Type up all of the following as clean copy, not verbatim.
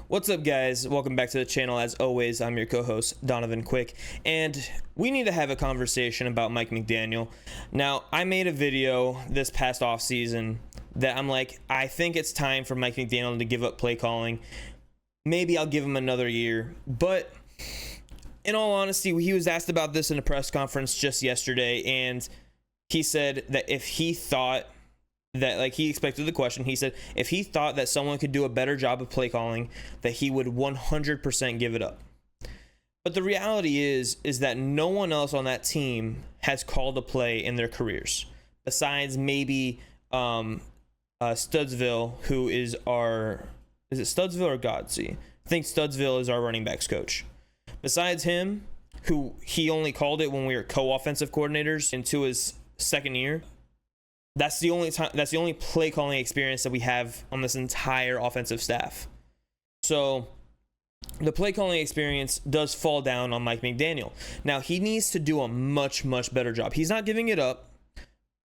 What's up, guys? Welcome back to the channel. As always, I'm your co-host, Donovan Quick, and we need to have a conversation about Mike McDaniel. Now, I made a video this past offseason that I'm like, I think it's time for Mike McDaniel to give up play calling. Maybe I'll give him another year, but in all honesty, he was asked about this in a press conference just yesterday, and he said that if he thought that, like, he expected the question, he said if he thought that someone could do a better job of play calling, that he would 100% give it up. But the reality is that no one else on that team has called a play in their careers, besides maybe Studsville, who is is it Studsville or Godsey? I think Studsville is our running backs coach. Besides him, who he only called it when we were co-offensive coordinators into his second year, that's the only play calling experience that we have on this entire offensive staff. So the play calling experience does fall down on Mike McDaniel. Now, he needs to do a much better job. He's not giving it up.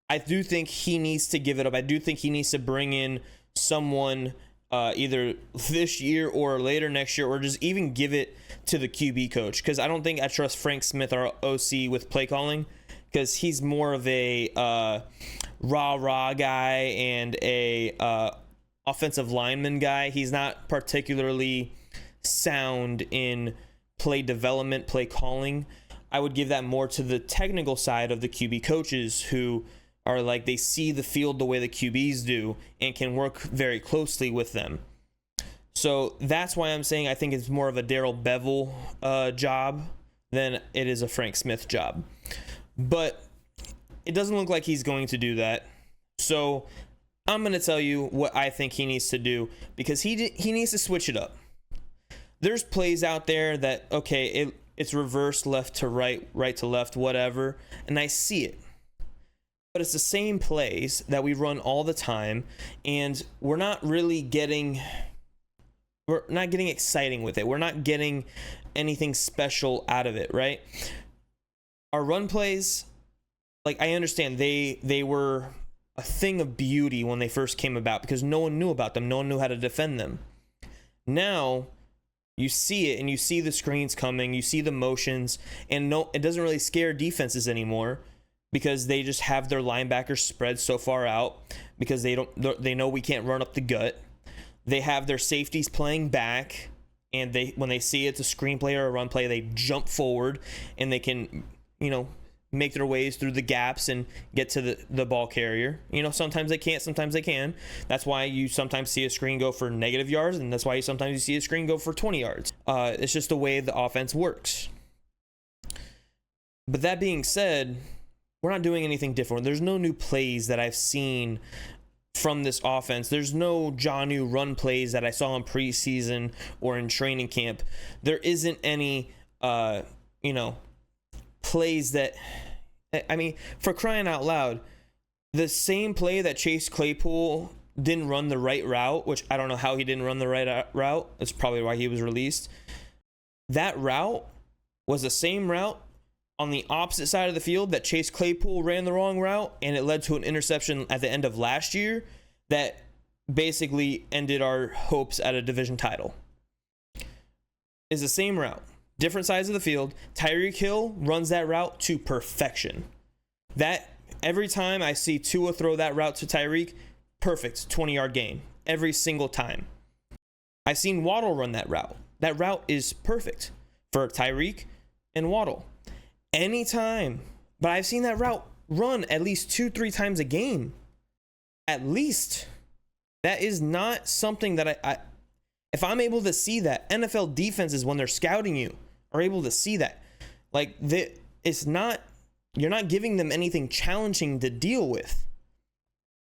I do think he needs to give it up. I do think he needs to bring in someone either this year or later next year, or just even give it to the QB coach, because I don't think I trust Frank Smith, our OC, with play calling, because he's more of a rah guy and a offensive lineman guy. He's not particularly sound in play development, play calling. I would give that more to the technical side of the QB coaches, who are like, they see the field the way the QBs do and can work very closely with them. So that's why I'm saying I think it's more of a Darrell Bevel job than it is a Frank Smith job. But it doesn't look like he's going to do that. So I'm going to tell you what I think he needs to do, because he needs to switch it up. There's plays out there that, okay, it's reverse, left to right, right to left, whatever, and I see it. But it's the same plays that we run all the time, and we're not getting exciting with it. We're not getting anything special out of it, right? Our run plays, like, I understand they were a thing of beauty when they first came about, because no one knew about them. No one knew how to defend them. Now you see it, and you see the screens coming, you see the motions, and it doesn't really scare defenses anymore, because they just have their linebackers spread so far out, because they know we can't run up the gut. They have their safeties playing back, and when they see it's a screen play or a run play, they jump forward, and they can, make their ways through the gaps and get to the ball carrier. Sometimes they can't, sometimes they can. That's why you sometimes see a screen go for negative yards, and that's why sometimes you see a screen go for 20 yards. It's just the way the offense works. But that being said, we're not doing anything different. There's no new plays that I've seen from this offense. There's no Jonnu run plays that I saw in preseason or in training camp. There isn't any, plays that, for crying out loud, the same play that Chase Claypool didn't run the right route, which I don't know how he didn't run the right route. That's probably why he was released. That route was the same route on the opposite side of the field that Chase Claypool ran the wrong route, and it led to an interception at the end of last year that basically ended our hopes at a division title. It's the same route, different sides of the field. Tyreek Hill runs that route to perfection. That every time I see Tua throw that route to Tyreek, perfect 20-yard gain every single time. I've seen Waddle run that route. That route is perfect for Tyreek and Waddle. Anytime. But I've seen that route run at least 2-3 times a game. At least. That is not something that I if I'm able to see that, NFL defenses, when they're scouting you, are able to see that. Like, it's not, you're not giving them anything challenging to deal with.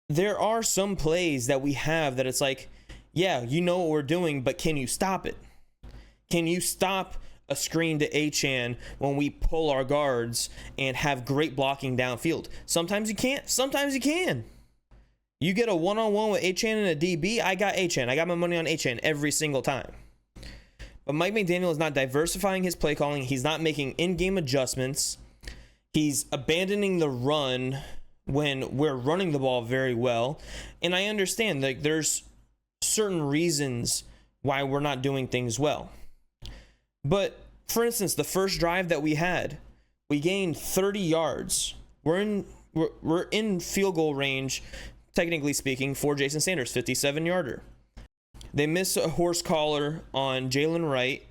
There are some plays that we have that it's like, yeah, you know what we're doing, but can you stop it? Can you stop a screen to Achane when we pull our guards and have great blocking downfield? Sometimes you can't, sometimes you can. You get a one-on-one with Achane and a DB, I got Achane. I got my money on Achane every single time. But Mike McDaniel is not diversifying his play calling. He's not making in-game adjustments. He's abandoning the run when we're running the ball very well. And I understand, like, there's certain reasons why we're not doing things well. But for instance, the first drive that we had, we gained 30 yards. We're in field goal range, technically speaking, for Jason Sanders, 57-yarder. They miss a horse collar on Jalen Wright,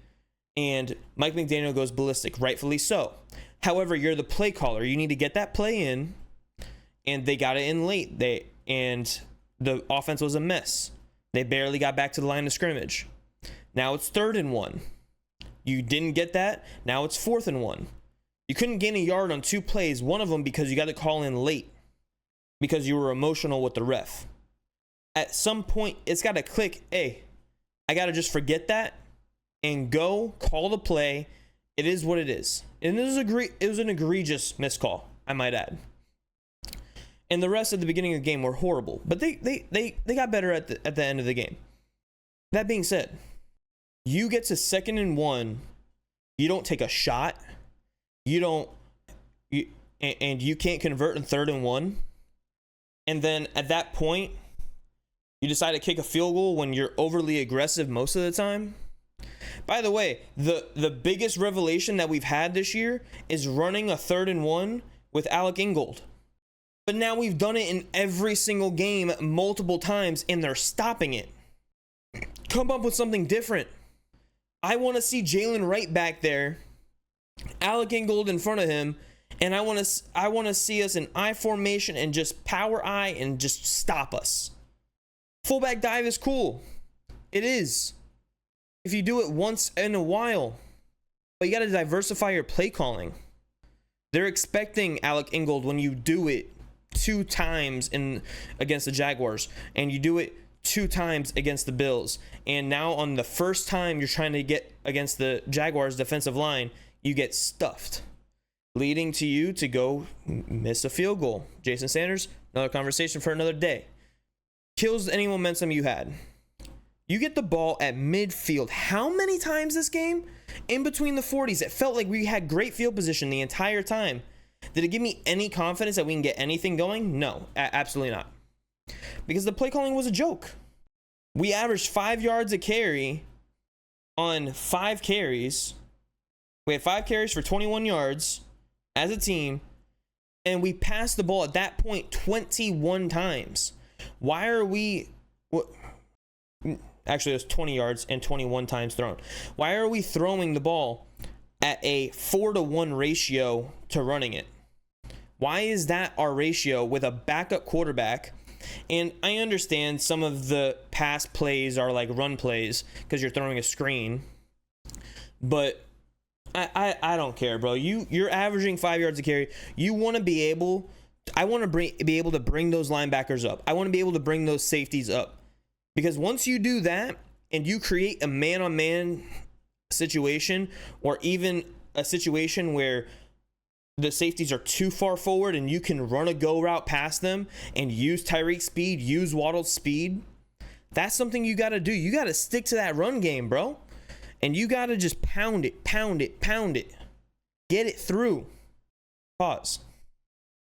and Mike McDaniel goes ballistic, rightfully so. However, you're the play caller. You need to get that play in, and they got it in late. And the offense was a mess. They barely got back to the line of scrimmage. Now it's 3rd and 1. You didn't get that. Now it's 4th and 1. You couldn't gain a yard on 2 plays, one of them because you got to call in late because you were emotional with the ref. At some point, it's got to click. Hey, I got to just forget that and go call the play. It is what it is. And it was an egregious miscall, I might add. And the rest of the beginning of the game were horrible, but they got better at the end of the game. That being said, you get to 2nd and 1, you don't take a shot, and you can't convert in 3rd and 1, and then at that point, you decide to kick a field goal when you're overly aggressive most of the time. By the way, the biggest revelation that we've had this year is running a 3rd and 1 with Alec Ingold. But now we've done it in every single game multiple times, and they're stopping it. Come up with something different. I want to see Jalen Wright back there, Alec Ingold in front of him, and I want to see us in I formation and just power I and just stop us. Fullback dive is cool. It is. If you do it once in a while. But you got to diversify your play calling. They're expecting Alec Ingold when you do it 2 times against the Jaguars, and you do it 2 times against the Bills, and now on the first time you're trying to get against the Jaguars defensive line, you get stuffed, leading to you to go miss a field goal. Jason Sanders, another conversation for another day. Kills any momentum you had. You get the ball at midfield. How many times this game? In between the 40s, it felt like we had great field position the entire time. Did it give me any confidence that we can get anything going? No, absolutely not. Because the play calling was a joke. We averaged 5 yards a carry on 5 carries. We had 5 carries for 21 yards as a team, and we passed the ball at that point 21 times. Why are we... Actually, it was 20 yards and 21 times thrown. Why are we throwing the ball at a 4-to-1 ratio to running it? Why is that our ratio with a backup quarterback? And I understand some of the pass plays are like run plays because you're throwing a screen. But I don't care, bro. You're averaging 5 yards a carry. You want to be able... I want to be able to bring those linebackers up. I want to be able to bring those safeties up. Because once you do that and you create a man-on-man situation, or even a situation where the safeties are too far forward and you can run a go route past them and use Tyreek's speed, use Waddle's speed, that's something you got to do. You got to stick to that run game, bro. And you got to just pound it. Get it through. Pause.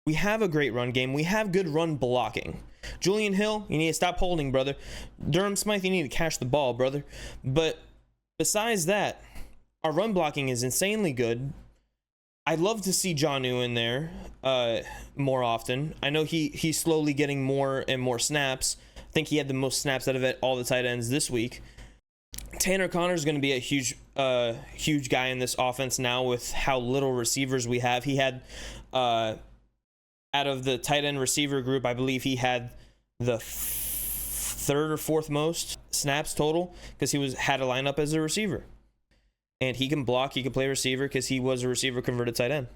We have a great run game. We have good run blocking. Julian Hill, you need to stop holding, brother. Durham Smythe, you need to catch the ball, brother. But besides that, our run blocking is insanely good. I'd love to see Jonnu in there more often. I know he's slowly getting more and more snaps. I think he had the most snaps out of all the tight ends this week. Tanner Conner is going to be a huge guy in this offense now with how little receivers we have. He had... out of the tight end receiver group, I believe he had the 3rd or 4th most snaps total because he had a lineup as a receiver. And he can block, he can play receiver because he was a receiver converted tight end.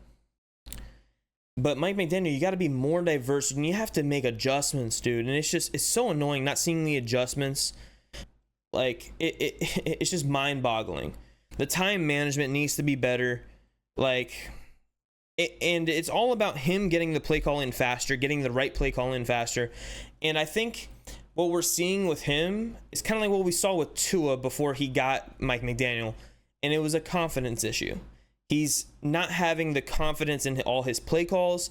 But Mike McDaniel, you got to be more diverse and you have to make adjustments, dude. And it's so annoying not seeing the adjustments. Like, it's just mind-boggling. The time management needs to be better. Like... And it's all about him getting the play call in faster, getting the right play call in faster. And I think what we're seeing with him is kind of like what we saw with Tua before he got Mike McDaniel. And it was a confidence issue. He's not having the confidence in all his play calls,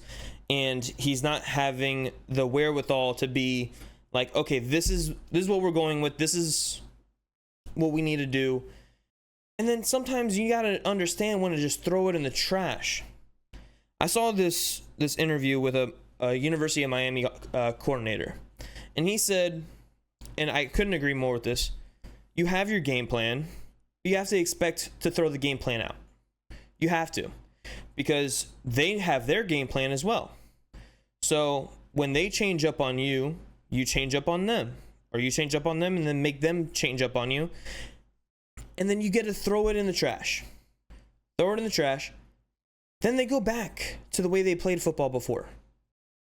and he's not having the wherewithal to be like, okay, this is what we're going with. This is what we need to do. And then sometimes you got to understand when to just throw it in the trash. I saw this interview with a University of Miami coordinator, and he said, and I couldn't agree more with this, you have your game plan, but you have to expect to throw the game plan out. You have to, because they have their game plan as well. So when they change up on you, you change up on them, or you change up on them and then make them change up on you. And then you get to throw it in the trash. Throw it in the trash. Then they go back to the way they played football before.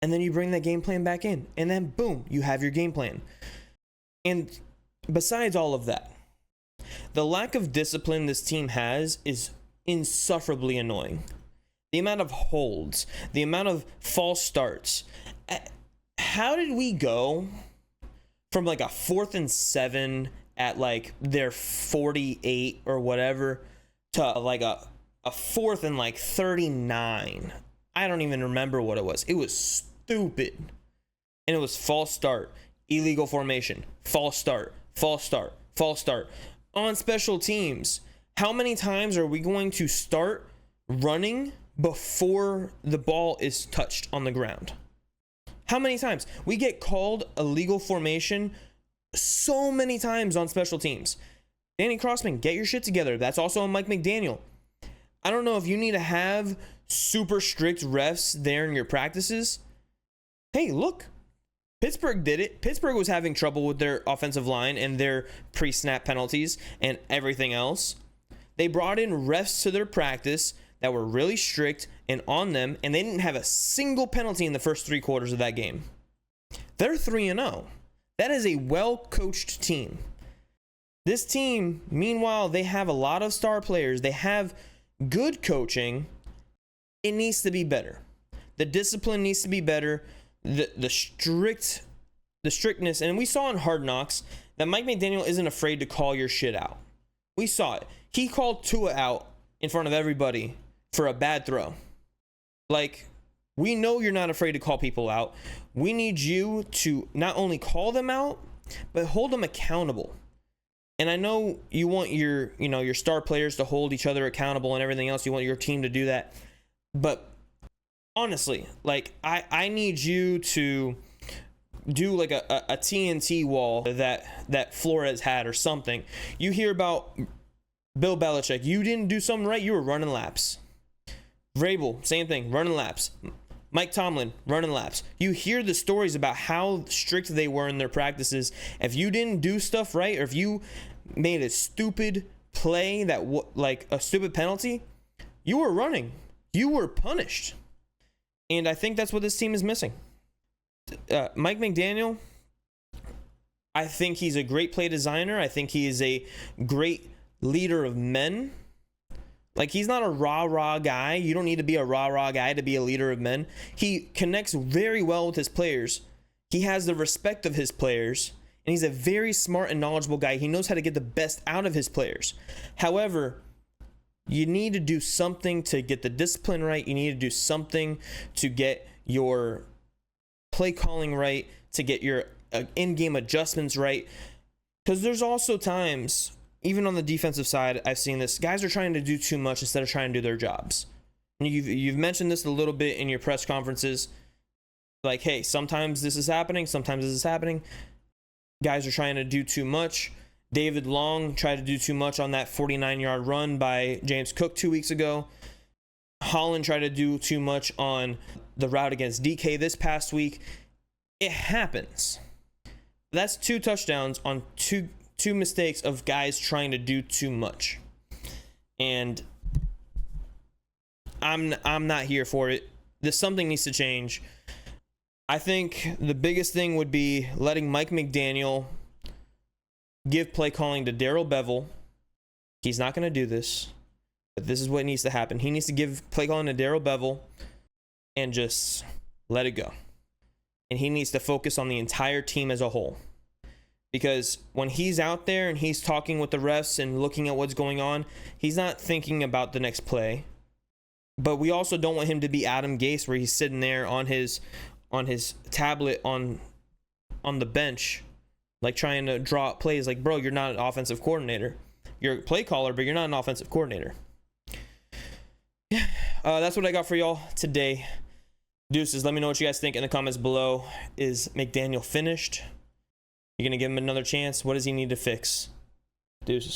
And then you bring that game plan back in. And then boom, you have your game plan. And besides all of that, the lack of discipline this team has is insufferably annoying. The amount of holds, the amount of false starts. How did we go from like a 4th and 7 at like their 48 or whatever to like a 4th and like 39? I don't even remember what it was. It was stupid. And it was false start, illegal formation, false start, false start, false start. On special teams, how many times are we going to start running before the ball is touched on the ground? How many times? We get called illegal formation so many times on special teams. Danny Crossman, get your shit together. That's also on Mike McDaniel. I don't know if you need to have super strict refs there in your practices. Hey, look, Pittsburgh did it. Pittsburgh was having trouble with their offensive line and their pre-snap penalties and everything else. They brought in refs to their practice that were really strict and on them, and they didn't have a single penalty in the first 3 quarters of that game. They're 3-0. That is a well-coached team. This team, meanwhile, they have a lot of star players. They have good coaching. It needs to be better. The discipline needs to be better. The strictness, and we saw in Hard Knocks that Mike McDaniel isn't afraid to call your shit out. We saw it. He called Tua out in front of everybody for a bad throw. Like, we know you're not afraid to call people out. We need you to not only call them out, but hold them accountable. And I know you want your star players to hold each other accountable and everything else. You want your team to do that. But honestly, like, I need you to do like a TNT wall that Flores had or something. You hear about Bill Belichick. You didn't do something right, you were running laps. Vrabel, same thing, running laps. Mike Tomlin, running laps. You hear the stories about how strict they were in their practices. If you didn't do stuff right, or if you made a stupid play like a stupid penalty, you were running. You were punished. And I think that's what this team is missing. Mike McDaniel, I think he's a great play designer. I think he is a great leader of men. Like, he's not a rah-rah guy. You don't need to be a rah-rah guy to be a leader of men. He connects very well with his players. He has the respect of his players. And he's a very smart and knowledgeable guy. He knows how to get the best out of his players. However, you need to do something to get the discipline right. You need to do something to get your play calling right, to get your in-game adjustments right. Because there's also times, even on the defensive side, I've seen this. Guys are trying to do too much instead of trying to do their jobs. And you've mentioned this a little bit in your press conferences. Like, hey, sometimes this is happening. Sometimes this is happening. Guys are trying to do too much. David Long tried to do too much on that 49-yard run by James Cook 2 weeks ago. Holland tried to do too much on the route against DK this past week. It happens. That's 2 touchdowns on two mistakes of guys trying to do too much. And I'm not here for it. Something needs to change. I think the biggest thing would be letting Mike McDaniel give play calling to Darrell Bevell. He's not going to do this, but this is what needs to happen. He needs to give play calling to Darrell Bevell and just let it go. And he needs to focus on the entire team as a whole. Because when he's out there and he's talking with the refs and looking at what's going on, he's not thinking about the next play. But we also don't want him to be Adam Gase, where he's sitting there on his tablet on the bench like trying to draw up plays. Like, bro, you're not an offensive coordinator. You're a play caller, but you're not an offensive coordinator. Yeah, that's what I got for y'all today. Deuces, let me know what you guys think in the comments below. Is McDaniel finished? You're going to give him another chance? What does he need to fix? Deuces.